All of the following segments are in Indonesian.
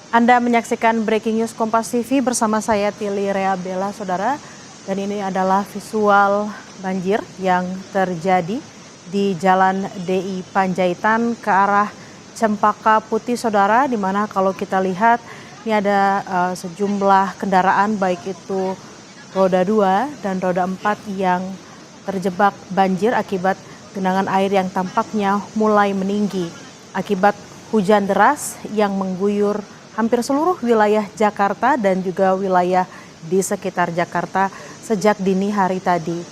Anda menyaksikan Breaking News Kompas TV bersama saya Tili Rea Bella, saudara. Dan ini adalah visual banjir yang terjadi di Jalan DI Panjaitan ke arah Cempaka Putih, saudara. Di mana kalau kita lihat ini ada sejumlah kendaraan baik itu roda 2 dan roda 4 yang terjebak banjir akibat genangan air yang tampaknya mulai meninggi akibat hujan deras yang mengguyur hampir seluruh wilayah Jakarta dan juga wilayah di sekitar Jakarta sejak dini hari tadi.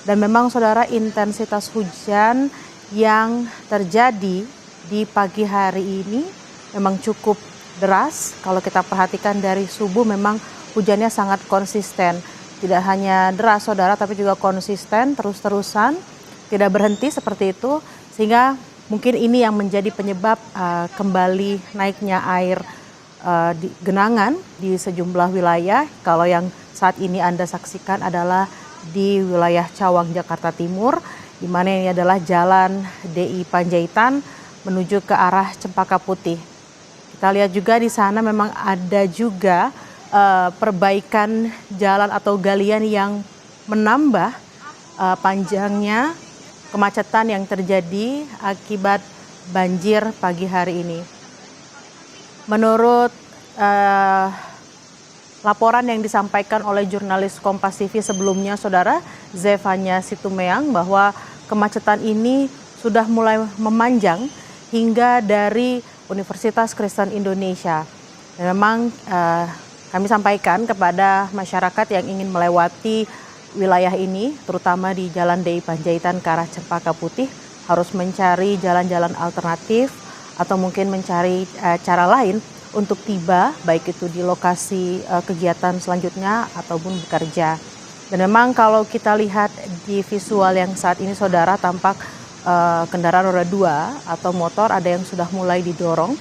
Dan memang saudara, intensitas hujan yang terjadi di pagi hari ini memang cukup deras. Kalau kita perhatikan dari subuh memang hujannya sangat konsisten. Tidak hanya deras saudara, tapi juga konsisten terus-terusan, tidak berhenti seperti itu. Sehingga mungkin ini yang menjadi penyebab kembali naiknya air di genangan di sejumlah wilayah. Kalau yang saat ini Anda saksikan adalah di wilayah Cawang, Jakarta Timur, di mana ini adalah Jalan DI Panjaitan menuju ke arah Cempaka Putih. Kita lihat juga di sana memang ada juga perbaikan jalan atau galian yang menambah panjangnya kemacetan yang terjadi akibat banjir pagi hari ini. Menurut laporan yang disampaikan oleh jurnalis Kompas TV sebelumnya, saudara, Zefanya Situmeang, bahwa kemacetan ini sudah mulai memanjang hingga dari Universitas Kristen Indonesia. Dan memang kami sampaikan kepada masyarakat yang ingin melewati wilayah ini, terutama di Jalan DI Panjaitan ke arah Cempaka Putih, harus mencari jalan-jalan alternatif atau mungkin mencari cara lain untuk tiba, baik itu di lokasi kegiatan selanjutnya ataupun bekerja. Dan memang kalau kita lihat di visual yang saat ini saudara, tampak kendaraan roda 2 atau motor ada yang sudah mulai didorong.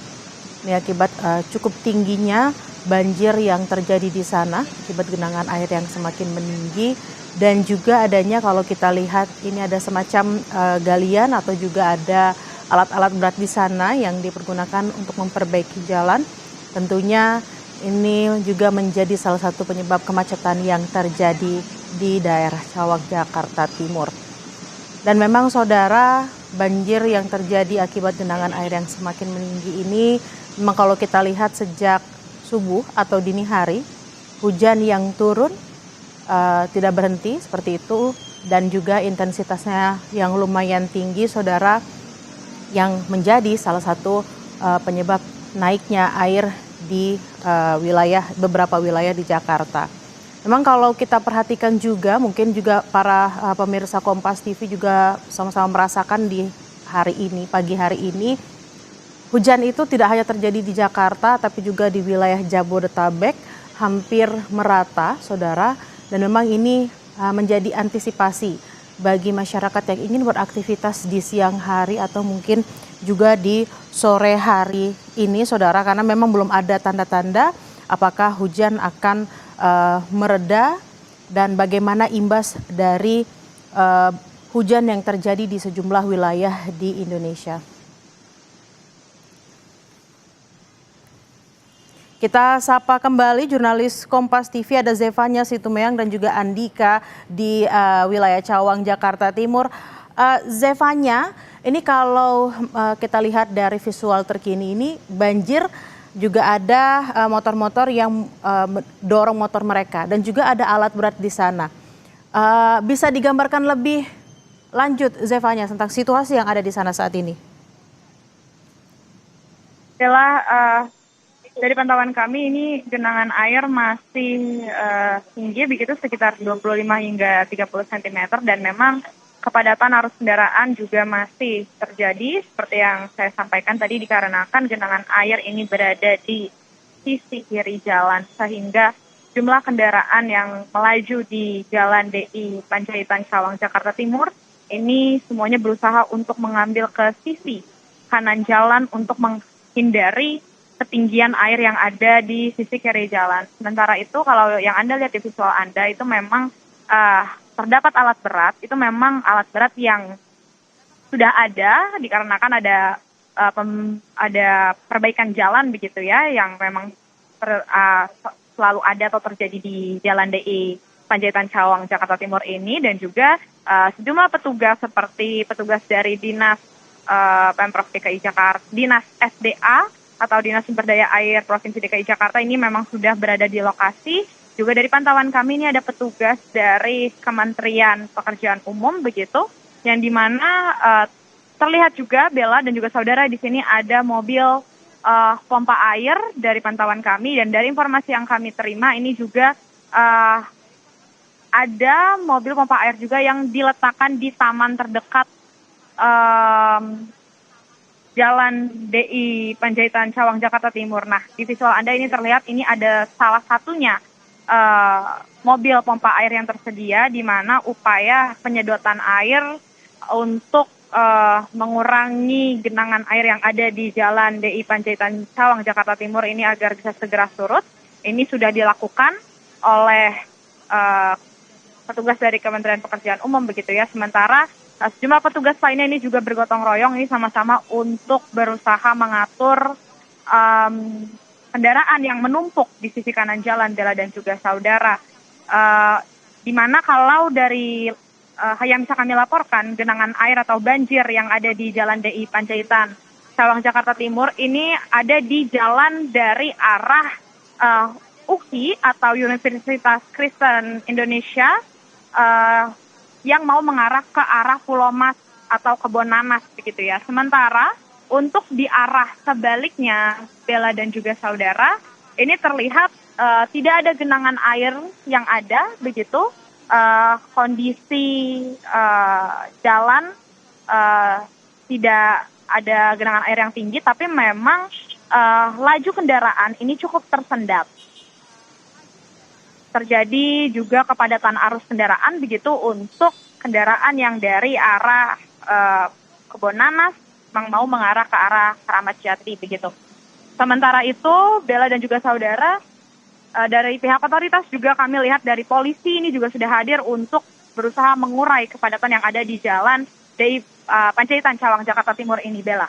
Ini akibat cukup tingginya banjir yang terjadi di sana akibat genangan air yang semakin meninggi, dan juga adanya kalau kita lihat ini ada semacam galian atau juga ada alat-alat berat di sana yang dipergunakan untuk memperbaiki jalan. Tentunya ini juga menjadi salah satu penyebab kemacetan yang terjadi di daerah Cawang, Jakarta Timur. Dan memang saudara, banjir yang terjadi akibat genangan air yang semakin meninggi ini memang kalau kita lihat sejak subuh atau dini hari, hujan yang turun tidak berhenti seperti itu, dan juga intensitasnya yang lumayan tinggi saudara, yang menjadi salah satu penyebab naiknya air di beberapa wilayah di Jakarta. Memang kalau kita perhatikan juga, mungkin juga para pemirsa Kompas TV juga sama-sama merasakan di hari ini, pagi hari ini, hujan itu tidak hanya terjadi di Jakarta, tapi juga di wilayah Jabodetabek hampir merata, saudara. Dan memang ini menjadi antisipasi bagi masyarakat yang ingin beraktivitas di siang hari atau mungkin juga di sore hari ini, saudara. Karena memang belum ada tanda-tanda apakah hujan akan mereda dan bagaimana imbas dari hujan yang terjadi di sejumlah wilayah di Indonesia. Kita sapa kembali jurnalis Kompas TV, ada Zefanya Situmeang dan juga Andika di wilayah Cawang, Jakarta Timur. Zefanya, ini kalau kita lihat dari visual terkini ini, banjir juga ada motor-motor yang dorong motor mereka dan juga ada alat berat di sana. Bisa digambarkan lebih lanjut Zefanya tentang situasi yang ada di sana saat ini? Dari pantauan kami ini genangan air masih tinggi begitu, sekitar 25 hingga 30 cm, dan memang kepadatan arus kendaraan juga masih terjadi seperti yang saya sampaikan tadi, dikarenakan genangan air ini berada di sisi kiri jalan sehingga jumlah kendaraan yang melaju di Jalan DI Panjaitan Cawang, Jakarta Timur ini semuanya berusaha untuk mengambil ke sisi kanan jalan untuk menghindari ketinggian air yang ada di sisi kiri jalan. Sementara itu kalau yang Anda lihat di visual Anda itu memang terdapat alat berat, itu memang alat berat yang sudah ada dikarenakan ada perbaikan jalan begitu ya, yang memang selalu ada atau terjadi di Jalan DI Panjaitan Cawang, Jakarta Timur ini, dan juga sejumlah petugas seperti petugas dari Dinas Pemprov DKI Jakarta, Dinas SDA atau Dinas Sumber Daya Air Provinsi DKI Jakarta ini memang sudah berada di lokasi. Juga dari pantauan kami ini ada petugas dari Kementerian Pekerjaan Umum begitu, yang dimana terlihat juga Bella dan juga saudara di sini ada mobil pompa air dari pantauan kami, dan dari informasi yang kami terima ini juga ada mobil pompa air juga yang diletakkan di taman terdekat Jalan DI Panjaitan Cawang, Jakarta Timur. Nah, di visual Anda ini terlihat ini ada salah satunya mobil pompa air yang tersedia, di mana upaya penyedotan air untuk mengurangi genangan air yang ada di Jalan DI Panjaitan Cawang, Jakarta Timur ini agar bisa segera surut. Ini sudah dilakukan oleh petugas dari Kementerian Pekerjaan Umum begitu ya. Sementara sejumlah petugas lainnya ini juga bergotong royong ini sama-sama untuk berusaha mengatur kendaraan yang menumpuk di sisi kanan jalan, Bella dan juga saudara. Di mana kalau dari yang bisa kami laporkan, genangan air atau banjir yang ada di Jalan DI Panjaitan Cawang, Jakarta Timur ini ada di jalan dari arah UKI atau Universitas Kristen Indonesia yang mau mengarah ke arah Pulau Mas atau Kebon Nanas begitu ya. Sementara untuk di arah sebaliknya, Bella dan juga saudara, ini terlihat tidak ada genangan air yang ada begitu. Kondisi jalan tidak ada genangan air yang tinggi, tapi memang laju kendaraan ini cukup tersendat. Terjadi juga kepadatan arus kendaraan begitu untuk kendaraan yang dari arah Kebon Nanas mau mengarah ke arah Keramat Jati begitu. Sementara itu, Bella dan juga saudara, dari pihak otoritas juga kami lihat dari polisi ini juga sudah hadir untuk berusaha mengurai kepadatan yang ada di Jalan DI Panjaitan Cawang, Jakarta Timur ini, Bella.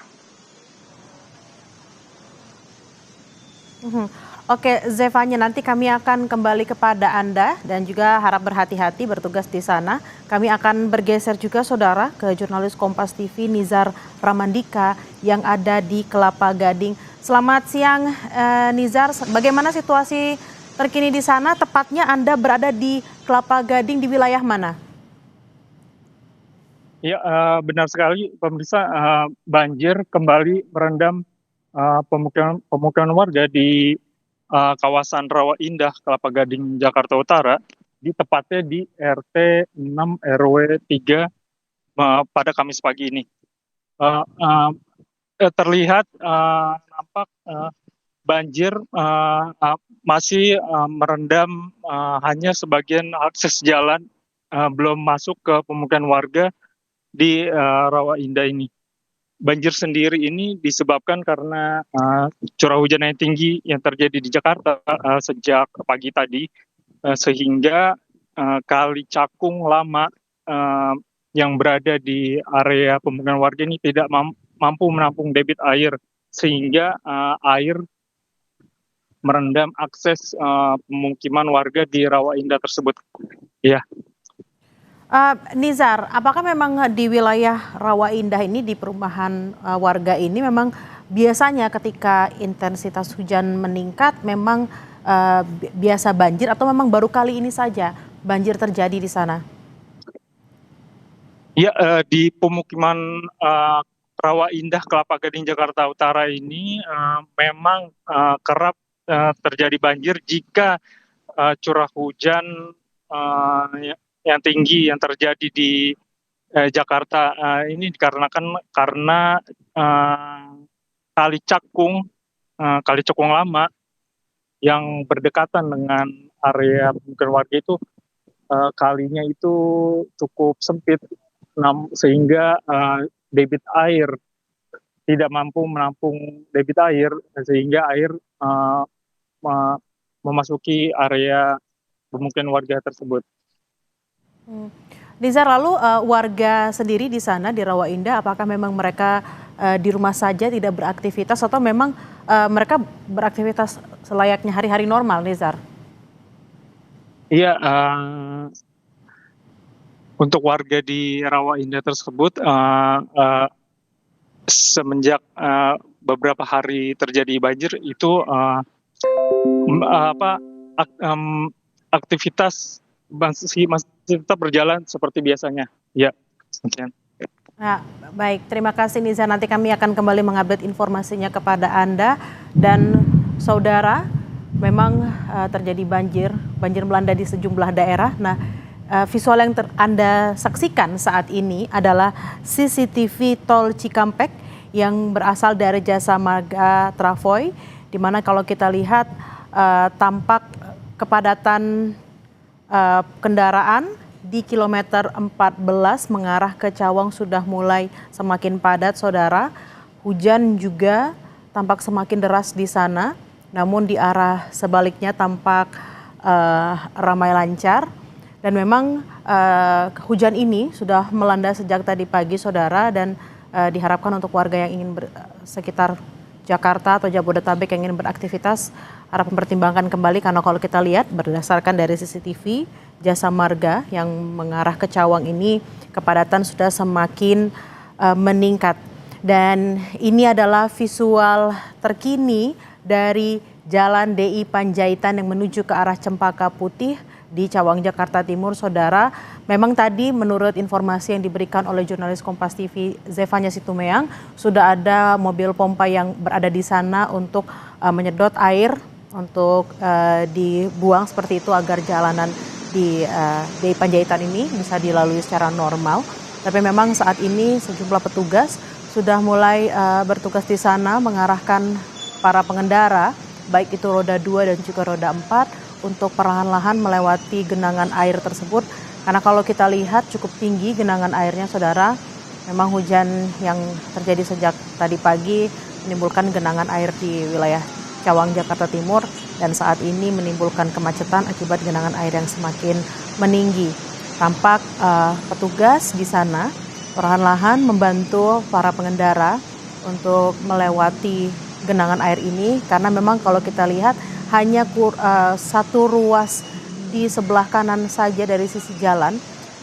Oke, Zevanya, nanti kami akan kembali kepada Anda dan juga harap berhati-hati bertugas di sana. Kami akan bergeser juga, saudara, ke jurnalis Kompas TV Nizar Ramandika yang ada di Kelapa Gading. Selamat siang, Nizar. Bagaimana situasi terkini di sana? Tepatnya Anda berada di Kelapa Gading di wilayah mana? Ya, benar sekali, pemirsa. Banjir kembali merendam pemukiman warga di kawasan Rawa Indah, Kelapa Gading, Jakarta Utara, tepatnya di RT 6 RW 3 pada Kamis pagi ini. Terlihat nampak banjir masih merendam hanya sebagian akses jalan, belum masuk ke pemukiman warga di Rawa Indah ini. Banjir sendiri ini disebabkan karena curah hujan yang tinggi yang terjadi di Jakarta sejak pagi tadi, sehingga Kali Cakung Lama yang berada di area pemukiman warga ini tidak mampu menampung debit air, sehingga air merendam akses pemukiman warga di Rawa Indah tersebut. Ya. Nizar, apakah memang di wilayah Rawa Indah ini, di perumahan warga ini, memang biasanya ketika intensitas hujan meningkat memang biasa banjir, atau memang baru kali ini saja banjir terjadi di sana? Ya, di pemukiman Rawa Indah, Kelapa Gading, Jakarta Utara ini memang kerap terjadi banjir jika curah hujan yang tinggi yang terjadi di Jakarta ini dikarenakan karena Kali Cakung Lama yang berdekatan dengan area pemukiman warga itu, kalinya itu cukup sempit, sehingga debit air tidak mampu menampung debit air, sehingga air memasuki area pemukiman warga tersebut. Nizar, lalu warga sendiri di sana di Rawa Indah, apakah memang mereka di rumah saja tidak beraktivitas atau memang mereka beraktivitas selayaknya hari-hari normal, Nizar? Iya, untuk warga di Rawa Indah tersebut semenjak beberapa hari terjadi banjir itu aktivitas masih tetap berjalan seperti biasanya. Ya, sekian. Nah, baik, terima kasih Nizar. Nanti kami akan kembali mengupdate informasinya kepada Anda dan saudara. Memang terjadi banjir melanda di sejumlah daerah. Nah, visual yang Anda saksikan saat ini adalah CCTV Tol Cikampek yang berasal dari Jasa Marga Travoy, di mana kalau kita lihat tampak kepadatan kendaraan di kilometer 14 mengarah ke Cawang sudah mulai semakin padat, saudara. Hujan juga tampak semakin deras di sana, namun di arah sebaliknya tampak ramai lancar. Dan memang hujan ini sudah melanda sejak tadi pagi, saudara, dan diharapkan untuk warga yang ingin sekitar Jakarta atau Jabodetabek yang ingin beraktivitas harap mempertimbangkan kembali, karena kalau kita lihat berdasarkan dari CCTV Jasa Marga yang mengarah ke Cawang ini kepadatan sudah semakin meningkat. Dan ini adalah visual terkini dari Jalan DI Panjaitan yang menuju ke arah Cempaka Putih di Cawang, Jakarta Timur, saudara. Memang tadi menurut informasi yang diberikan oleh jurnalis Kompas TV Zefanya Situmeang, sudah ada mobil pompa yang berada di sana untuk menyedot air untuk dibuang seperti itu agar jalanan di DI Panjaitan ini bisa dilalui secara normal. Tapi memang saat ini sejumlah petugas sudah mulai bertugas di sana mengarahkan para pengendara, baik itu roda 2 dan juga roda 4, untuk perlahan-lahan melewati genangan air tersebut. Karena kalau kita lihat cukup tinggi genangan airnya, saudara. Memang hujan yang terjadi sejak tadi pagi menimbulkan genangan air di wilayah Cawang, Jakarta Timur, dan saat ini menimbulkan kemacetan akibat genangan air yang semakin meninggi. Tampak petugas di sana perlahan-lahan membantu para pengendara untuk melewati genangan air ini, karena memang kalau kita lihat hanya satu ruas di sebelah kanan saja dari sisi jalan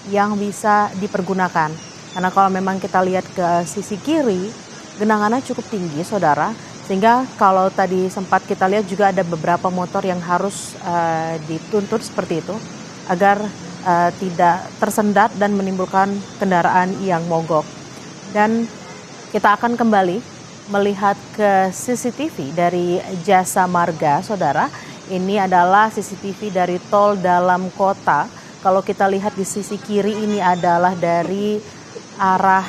yang bisa dipergunakan. Karena kalau memang kita lihat ke sisi kiri, genangannya cukup tinggi, saudara. Sehingga kalau tadi sempat kita lihat juga ada beberapa motor yang harus dituntut seperti itu agar tidak tersendat dan menimbulkan kendaraan yang mogok. Dan kita akan kembali melihat ke CCTV dari Jasa Marga, saudara. Ini adalah CCTV dari tol dalam kota. Kalau kita lihat di sisi kiri ini adalah dari arah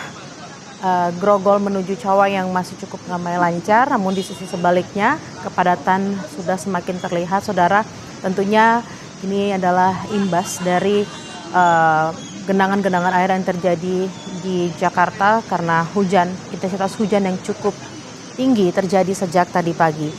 Grogol menuju Cawang yang masih cukup ramai lancar, namun di sisi sebaliknya kepadatan sudah semakin terlihat, saudara. Tentunya ini adalah imbas dari genangan-genangan air yang terjadi di Jakarta karena intensitas hujan yang cukup tinggi terjadi sejak tadi pagi.